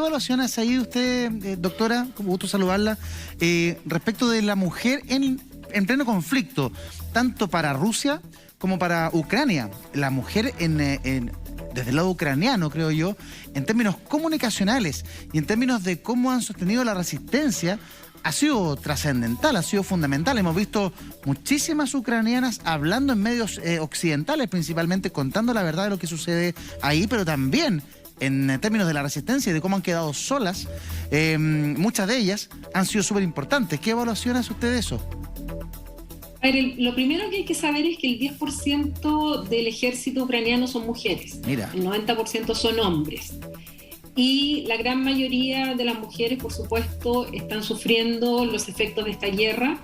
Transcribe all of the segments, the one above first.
evaluación hace ahí usted, doctora? Como gusto saludarla. Respecto de la mujer en pleno conflicto, tanto para Rusia como para Ucrania. La mujer desde el lado ucraniano, creo yo, en términos comunicacionales y en términos de cómo han sostenido la resistencia, ha sido trascendental, ha sido fundamental. Hemos visto muchísimas ucranianas hablando en medios occidentales, principalmente contando la verdad de lo que sucede ahí, pero también en términos de la resistencia y de cómo han quedado solas. Muchas de ellas han sido súper importantes. ¿Qué evaluación hace usted de eso? A ver, lo primero que hay que saber es que el 10% del ejército ucraniano son mujeres. Mira. El 90% son hombres. Y la gran mayoría de las mujeres, por supuesto, están sufriendo los efectos de esta guerra,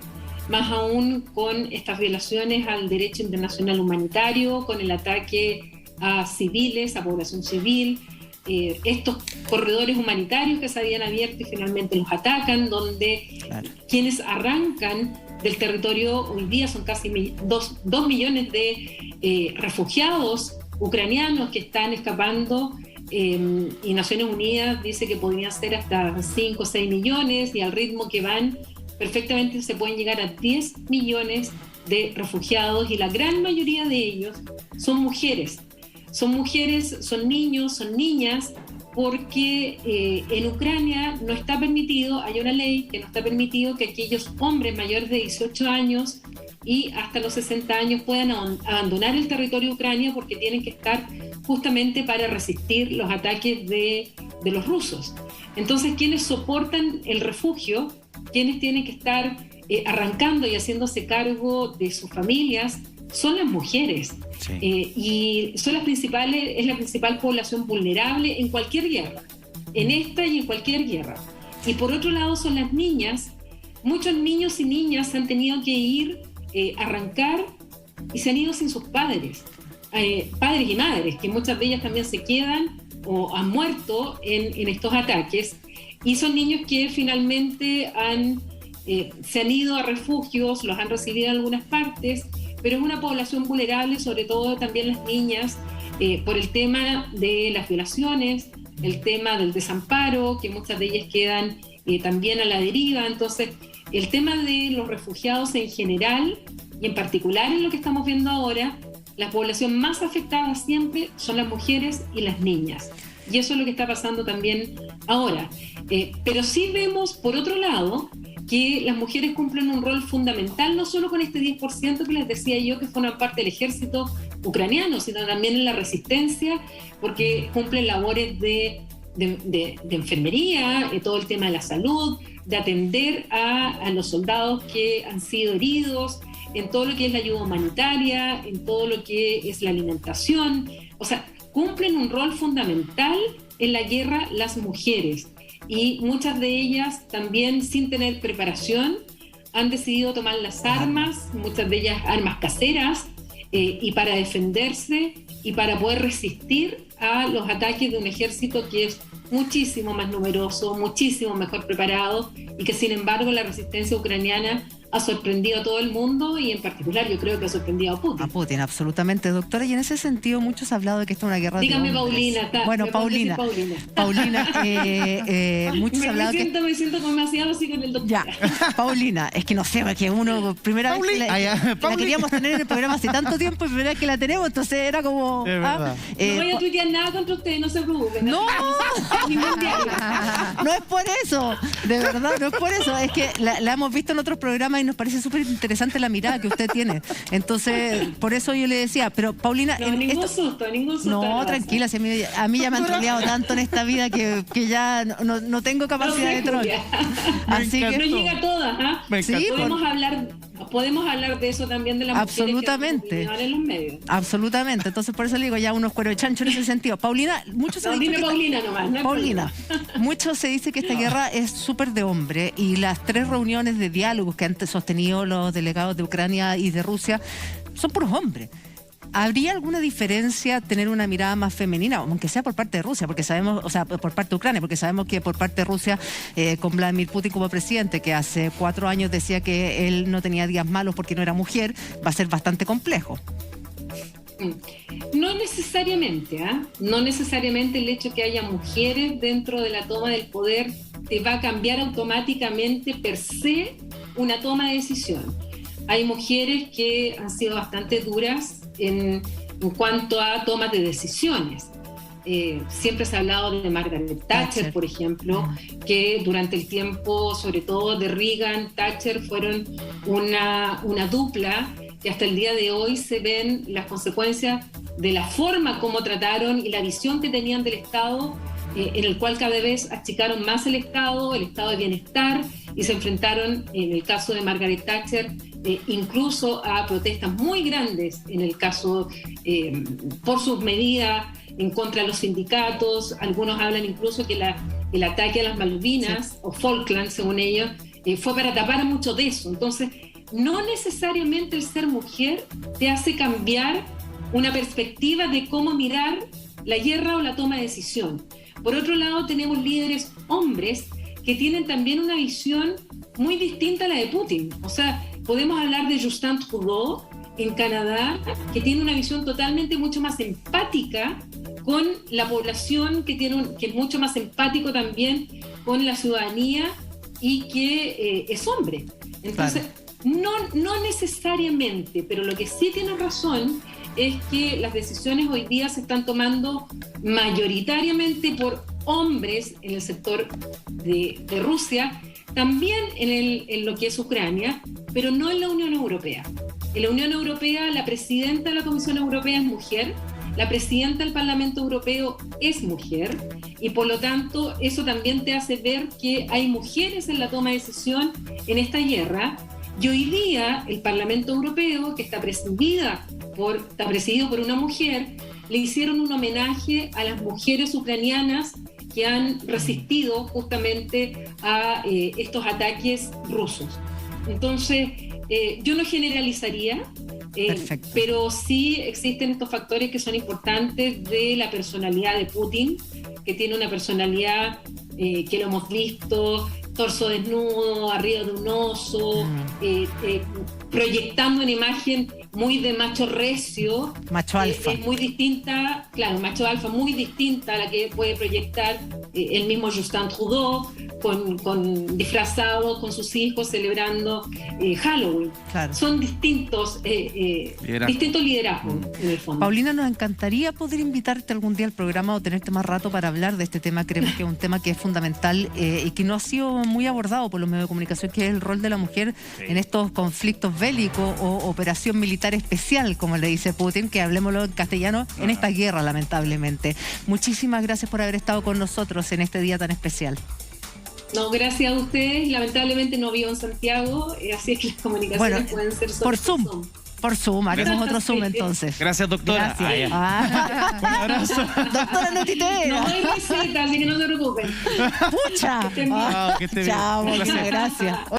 más aún con estas violaciones al derecho internacional humanitario, con el ataque a civiles, a población civil, estos corredores humanitarios que se habían abierto y finalmente los atacan, donde quienes arrancan del territorio hoy día son casi 2 millones de refugiados ucranianos que están escapando, y Naciones Unidas dice que podrían ser hasta 5 o 6 millones, y al ritmo que van perfectamente se pueden llegar a 10 millones de refugiados, y la gran mayoría de ellos son mujeres. Son mujeres, son niños, son niñas, porque en Ucrania no está permitido, hay una ley que no está permitido que aquellos hombres mayores de 18 años y hasta los 60 años puedan abandonar el territorio de Ucrania, porque tienen que estar justamente para resistir los ataques de los rusos. Entonces, quienes soportan el refugio, quienes tienen que estar arrancando y haciéndose cargo de sus familias, son las mujeres. Sí. Y son es la principal población vulnerable en cualquier guerra, en esta y en cualquier guerra. Y por otro lado son las niñas. Muchos niños y niñas han tenido que ir arrancar y se han ido sin sus padres, padres y madres, que muchas de ellas también se quedan o han muerto en estos ataques, y son niños que finalmente se han ido a refugios, los han recibido en algunas partes, pero es una población vulnerable, sobre todo también las niñas, por el tema de las violaciones, el tema del desamparo, que muchas de ellas quedan también a la deriva. Entonces, el tema de los refugiados en general, y en particular en lo que estamos viendo ahora, la población más afectada siempre son las mujeres y las niñas. Y eso es lo que está pasando también ahora. Pero sí vemos, por otro lado, que las mujeres cumplen un rol fundamental, no solo con este 10% que les decía yo que forman parte del ejército ucraniano, sino también en la resistencia, porque cumplen labores de enfermería, todo el tema de la salud, de atender a los soldados que han sido heridos, en todo lo que es la ayuda humanitaria, en todo lo que es la alimentación. O sea, cumplen un rol fundamental en la guerra las mujeres. Y muchas de ellas también, sin tener preparación, han decidido tomar las armas, muchas de ellas armas caseras, y para defenderse y para poder resistir a los ataques de un ejército que es muchísimo más numeroso, muchísimo mejor preparado, y que sin embargo la resistencia ucraniana ha sorprendido a todo el mundo, y en particular yo creo que ha sorprendido a Putin. A Putin, absolutamente, doctora. Y en ese sentido muchos han hablado de que esta es una guerra Dígame, de hombres. Paulina. Bueno, Paulina, muchos han hablado me siento como demasiado así con el doctor. Ya, Paulina, es que no sé, que uno, primera vez que la queríamos tener en el programa hace tanto tiempo, y primera vez que la tenemos, entonces era como... no voy a tuitear nada contra ustedes, no se preocupen. No, no es por eso, de verdad, no es por eso, es que la hemos visto en otros programas y nos parece súper interesante la mirada que usted tiene. Entonces, por eso yo le decía, pero Paulina... ningún susto. No, tranquila, si a mí ya me han troleado tanto en esta vida que ya no tengo capacidad de troll. Así que... No llega a todas, ¿ah? Sí, podemos hablar de eso también, de las absolutamente, mujeres que en los medios. Absolutamente, entonces por eso le digo ya unos cuero de chancho en ese sentido. Paulina, mucho se dice Paulina nomás. No Paulina, mucho se dice que esta guerra es súper de hombre, y las 3 reuniones de diálogos que han sostenido los delegados de Ucrania y de Rusia son puros hombres. ¿Habría alguna diferencia tener una mirada más femenina, aunque sea por parte de Rusia, porque sabemos, o sea, por parte de Ucrania, porque sabemos que por parte de Rusia, con Vladimir Putin como presidente, que hace 4 años decía que él no tenía días malos porque no era mujer, va a ser bastante complejo? No necesariamente, no necesariamente el hecho que haya mujeres dentro de la toma del poder te va a cambiar automáticamente per se una toma de decisión. Hay mujeres que han sido bastante duras en cuanto a tomas de decisiones. Siempre se ha hablado de Margaret Thatcher, por ejemplo, que durante el tiempo, sobre todo de Reagan, Thatcher, fueron una dupla que hasta el día de hoy se ven las consecuencias de la forma como trataron y la visión que tenían del Estado, en el cual cada vez achicaron más el Estado de bienestar, y se enfrentaron, en el caso de Margaret Thatcher, incluso a protestas muy grandes, en el caso por sus medidas en contra de los sindicatos. Algunos hablan incluso que el ataque a las Malvinas, o Falkland, según ellos, fue para tapar mucho de eso. Entonces, no necesariamente el ser mujer te hace cambiar una perspectiva de cómo mirar la guerra o la toma de decisión. Por otro lado, tenemos líderes hombres que tienen también una visión muy distinta a la de Putin. O sea, podemos hablar de Justin Trudeau en Canadá, que tiene una visión totalmente mucho más empática con la población, que es mucho más empático también con la ciudadanía y que es hombre. Entonces, no necesariamente, pero lo que sí tiene razón es que las decisiones hoy día se están tomando mayoritariamente por hombres en el sector de Rusia, también en lo que es Ucrania, pero no en la Unión Europea. En la Unión Europea, la presidenta de la Comisión Europea es mujer, la presidenta del Parlamento Europeo es mujer, y por lo tanto eso también te hace ver que hay mujeres en la toma de decisión en esta guerra. Y hoy día el Parlamento Europeo, que está presidido por una mujer, le hicieron un homenaje a las mujeres ucranianas que han resistido justamente a estos ataques rusos. Entonces, yo no generalizaría, pero sí existen estos factores que son importantes de la personalidad de Putin, que tiene una personalidad que lo hemos visto, torso desnudo, arriba de un oso, proyectando una imagen muy de macho recio. Macho alfa. Es muy distinta, claro, macho alfa muy distinta a la que puede proyectar el mismo Justin Trudeau, con disfrazado con sus hijos celebrando Halloween. Claro. Son distintos liderazgos en el fondo. Paulina, nos encantaría poder invitarte algún día al programa o tenerte más rato para hablar de este tema. Creemos que es un tema que es fundamental y que no ha sido muy abordado por los medios de comunicación, que es el rol de la mujer en estos conflictos bélicos o operación militar especial, como le dice Putin, que hablemoslo en castellano, en esta guerra, lamentablemente. Muchísimas gracias por haber estado con nosotros en este día tan especial. No, gracias a ustedes. Lamentablemente no vivo en Santiago, así es que las comunicaciones pueden ser solo por Zoom. Por Zoom, haremos otro Zoom entonces. Gracias, doctora. Gracias. Un abrazo. Doctora Notitera. No hay receta, así que no se preocupen. ¡Pucha! Que esté bien. Chao, gracias.